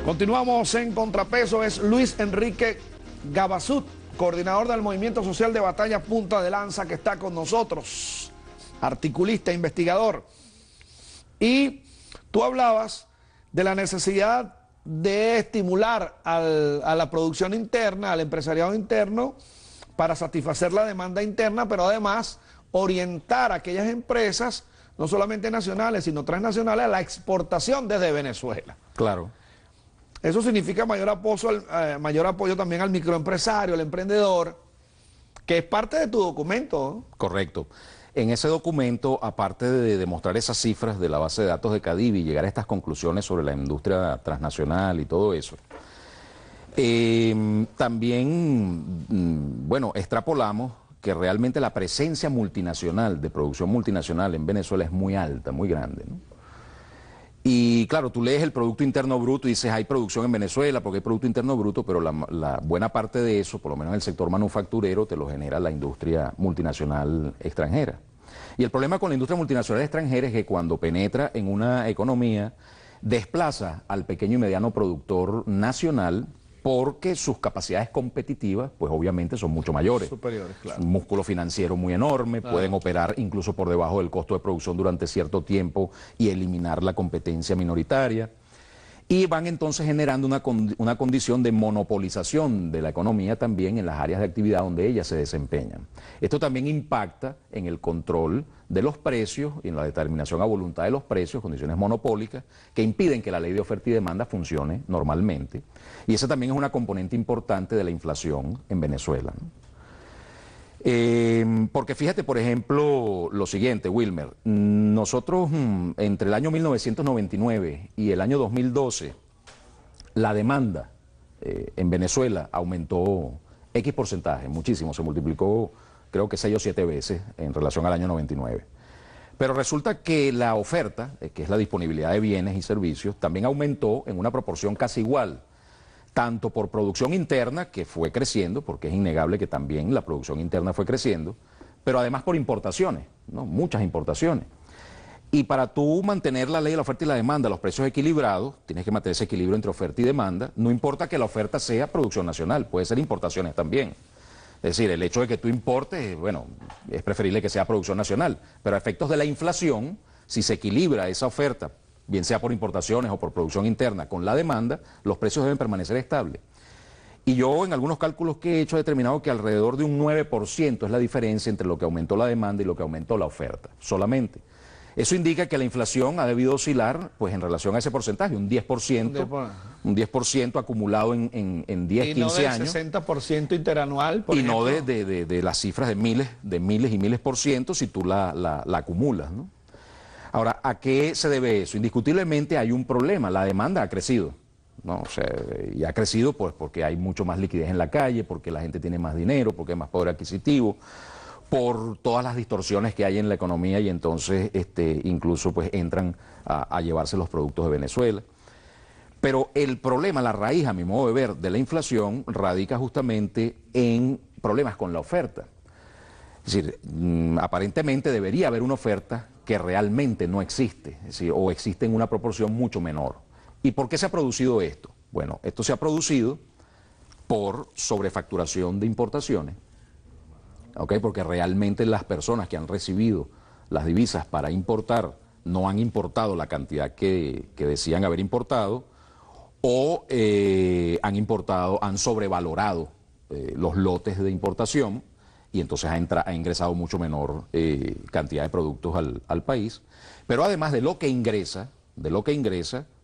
Continuamos en Contrapeso. Es Luis Enrique Gabasud, coordinador del Movimiento Social de Batalla Punta de Lanza, que está con nosotros, articulista, investigador. Y tú hablabas de la necesidad de estimular a la producción interna, al empresariado interno, para satisfacer la demanda interna, pero además orientar a aquellas empresas, no solamente nacionales, sino transnacionales, a la exportación desde Venezuela. Claro. Eso significa mayor apoyo también al microempresario, al emprendedor, que es parte de tu documento, ¿no? Correcto. En ese documento, aparte de demostrar esas cifras de la base de datos de Cadivi y llegar a estas conclusiones sobre la industria transnacional y todo eso, también, bueno, extrapolamos que realmente la presencia multinacional, de producción multinacional en Venezuela es muy alta, muy grande, ¿no? Y claro, tú lees el Producto Interno Bruto y dices, hay producción en Venezuela porque hay Producto Interno Bruto, pero la buena parte de eso, por lo menos en el sector manufacturero, te lo genera la industria multinacional extranjera. Y el problema con la industria multinacional extranjera es que cuando penetra en una economía, desplaza al pequeño y mediano productor nacional, porque sus capacidades competitivas, pues obviamente son mucho mayores. Superiores, claro. Un músculo financiero muy enorme, claro. Pueden operar incluso por debajo del costo de producción durante cierto tiempo y eliminar la competencia minoritaria. Y van entonces generando una condición de monopolización de la economía también en las áreas de actividad donde ellas se desempeñan. Esto también impacta en el control de los precios y en la determinación a voluntad de los precios, condiciones monopólicas, que impiden que la ley de oferta y demanda funcione normalmente. Y esa también es una componente importante de la inflación en Venezuela, ¿no? Porque fíjate, por ejemplo, lo siguiente, Wilmer, nosotros entre el año 1999 y el año 2012, la demanda en Venezuela aumentó X porcentaje, muchísimo, se multiplicó creo que 6 o 7 veces en relación al año 99. Pero resulta que la oferta, que es la disponibilidad de bienes y servicios, también aumentó en una proporción casi igual, tanto por producción interna, que fue creciendo, porque es innegable que también la producción interna fue creciendo, pero además por importaciones, ¿no? Muchas importaciones. Y para tú mantener la ley de la oferta y la demanda, los precios equilibrados, tienes que mantener ese equilibrio entre oferta y demanda, no importa que la oferta sea producción nacional, puede ser importaciones también. Es decir, el hecho de que tú importes, bueno, es preferible que sea producción nacional, pero a efectos de la inflación, si se equilibra esa oferta, bien sea por importaciones o por producción interna, con la demanda, los precios deben permanecer estables. Y yo en algunos cálculos que he hecho he determinado que alrededor de un 9% es la diferencia entre lo que aumentó la demanda y lo que aumentó la oferta, solamente. Eso indica que la inflación ha debido oscilar, pues en relación a ese porcentaje, un 10% acumulado en 10, 15 años. Y no del 60% interanual, por y ejemplo. No de las cifras de miles y miles por ciento si tú la acumulas, ¿no? Ahora, ¿a qué se debe eso? Indiscutiblemente hay un problema, la demanda ha crecido, ¿no? O sea, y ha crecido pues porque hay mucho más liquidez en la calle, porque la gente tiene más dinero, porque hay más poder adquisitivo, por todas las distorsiones que hay en la economía y entonces incluso pues entran a llevarse los productos de Venezuela. Pero el problema, la raíz a mi modo de ver de la inflación radica justamente en problemas con la oferta. Es decir, aparentemente debería haber una oferta que realmente no existe, es decir, o existe en una proporción mucho menor. ¿Y por qué se ha producido esto? Bueno, esto se ha producido por sobrefacturación de importaciones, ¿okay? Porque realmente las personas que han recibido las divisas para importar no han importado la cantidad que decían haber importado, o han sobrevalorado los lotes de importación, y entonces ha ingresado mucho menor cantidad de productos al país. Pero además de lo que ingresa,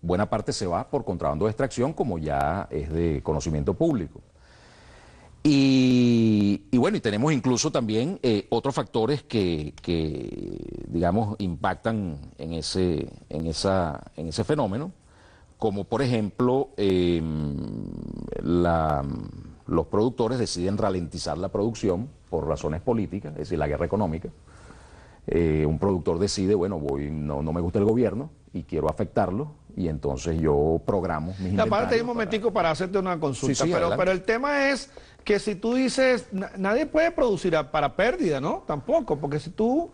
buena parte se va por contrabando de extracción, como ya es de conocimiento público. Y bueno, y tenemos incluso también otros factores que digamos, impactan en ese fenómeno, como por ejemplo, los productores deciden ralentizar la producción por razones políticas, es decir, la guerra económica. Un productor decide, bueno, no me gusta el gobierno y quiero afectarlo, y entonces yo programo mis inventarios. Aparte, hay un momentico para hacerte una consulta, sí, pero el tema es que si tú dices, nadie puede producir para pérdida, ¿no? Tampoco, porque si tú,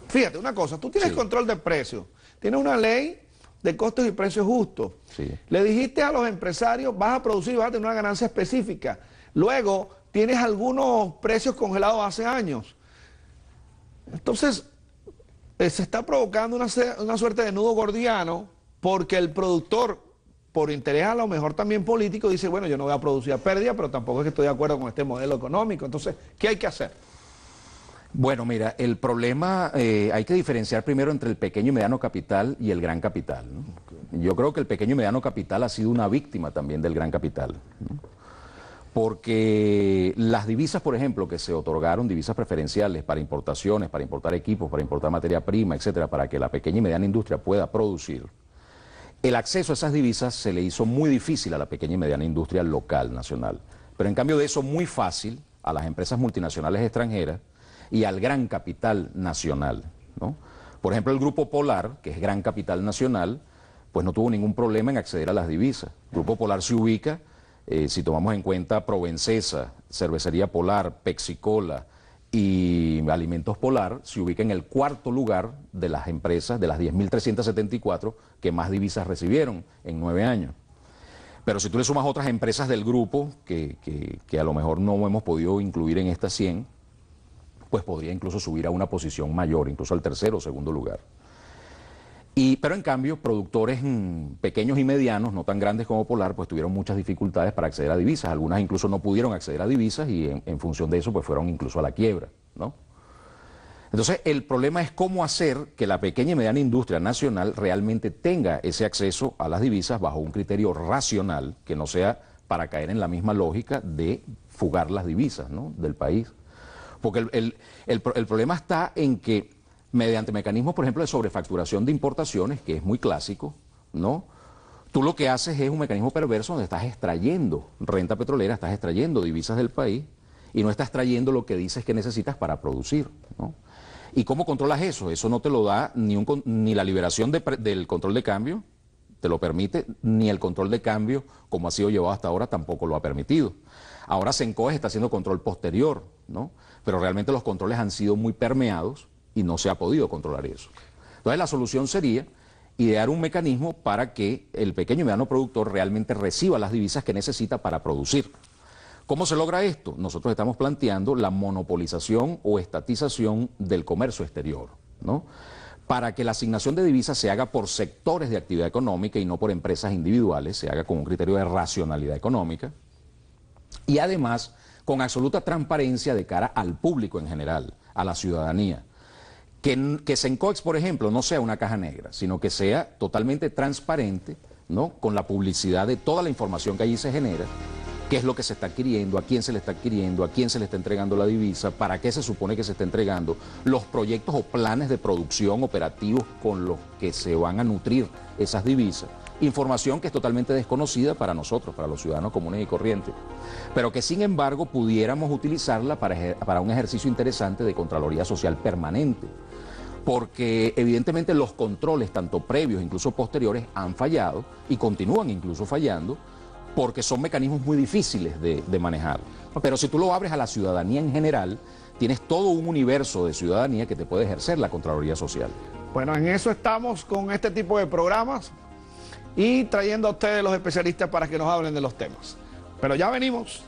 fíjate una cosa, tú tienes control de precios, tienes una ley de costos y precios justos. Sí. Le dijiste a los empresarios, vas a producir y vas a tener una ganancia específica. Luego, tienes algunos precios congelados hace años. Entonces, se está provocando una suerte de nudo gordiano porque el productor, por interés a lo mejor también político, dice, bueno, yo no voy a producir a pérdida, pero tampoco es que estoy de acuerdo con este modelo económico. Entonces, ¿qué hay que hacer? Bueno, mira, el problema, hay que diferenciar primero entre el pequeño y mediano capital y el gran capital, ¿no? Yo creo que el pequeño y mediano capital ha sido una víctima también del gran capital, ¿no? Porque las divisas, por ejemplo, que se otorgaron, divisas preferenciales para importaciones, para importar equipos, para importar materia prima, etcétera, para que la pequeña y mediana industria pueda producir, el acceso a esas divisas se le hizo muy difícil a la pequeña y mediana industria local, nacional. Pero en cambio de eso, muy fácil a las empresas multinacionales extranjeras y al gran capital nacional, ¿no? Por ejemplo, el Grupo Polar, que es gran capital nacional, pues no tuvo ningún problema en acceder a las divisas. El Grupo Polar se ubica, si tomamos en cuenta Provencesa, Cervecería Polar, Pepsi-Cola y Alimentos Polar, se ubica en el cuarto lugar de las empresas, de las 10.374 que más divisas recibieron en 9 años. Pero si tú le sumas otras empresas del grupo, que a lo mejor no hemos podido incluir en estas 100, pues podría incluso subir a una posición mayor, incluso al tercero o segundo lugar. Pero en cambio, productores pequeños y medianos, no tan grandes como Polar, pues tuvieron muchas dificultades para acceder a divisas. Algunas incluso no pudieron acceder a divisas y en función de eso pues fueron incluso a la quiebra, ¿no? Entonces, el problema es cómo hacer que la pequeña y mediana industria nacional realmente tenga ese acceso a las divisas bajo un criterio racional, que no sea para caer en la misma lógica de fugar las divisas, ¿no?, del país. Porque el problema está en que mediante mecanismos, por ejemplo, de sobrefacturación de importaciones, que es muy clásico, ¿no?, tú lo que haces es un mecanismo perverso donde estás extrayendo renta petrolera, estás extrayendo divisas del país y no estás trayendo lo que dices que necesitas para producir, ¿no? ¿Y cómo controlas eso? Eso no te lo da ni la liberación del control de cambio, te lo permite, ni el control de cambio, como ha sido llevado hasta ahora, tampoco lo ha permitido. Ahora Sencoes está haciendo control posterior, ¿no?, pero realmente los controles han sido muy permeados y no se ha podido controlar eso. Entonces la solución sería idear un mecanismo para que el pequeño y mediano productor realmente reciba las divisas que necesita para producir. ¿Cómo se logra esto? Nosotros estamos planteando la monopolización o estatización del comercio exterior, ¿no?, para que la asignación de divisas se haga por sectores de actividad económica y no por empresas individuales, se haga con un criterio de racionalidad económica y además con absoluta transparencia de cara al público en general, a la ciudadanía. Que Sencoex, por ejemplo, no sea una caja negra, sino que sea totalmente transparente, ¿no?, con la publicidad de toda la información que allí se genera, qué es lo que se está adquiriendo, a quién se le está adquiriendo, a quién se le está entregando la divisa, para qué se supone que se está entregando, los proyectos o planes de producción operativos con los que se van a nutrir esas divisas. Información que es totalmente desconocida para nosotros, para los ciudadanos comunes y corrientes, pero que sin embargo pudiéramos utilizarla para un ejercicio interesante de Contraloría Social permanente, porque evidentemente los controles, tanto previos incluso posteriores, han fallado y continúan incluso fallando, porque son mecanismos muy difíciles de manejar. Pero si tú lo abres a la ciudadanía en general, tienes todo un universo de ciudadanía que te puede ejercer la Contraloría Social. Bueno, en eso estamos con este tipo de programas y trayendo a ustedes los especialistas para que nos hablen de los temas. Pero ya venimos.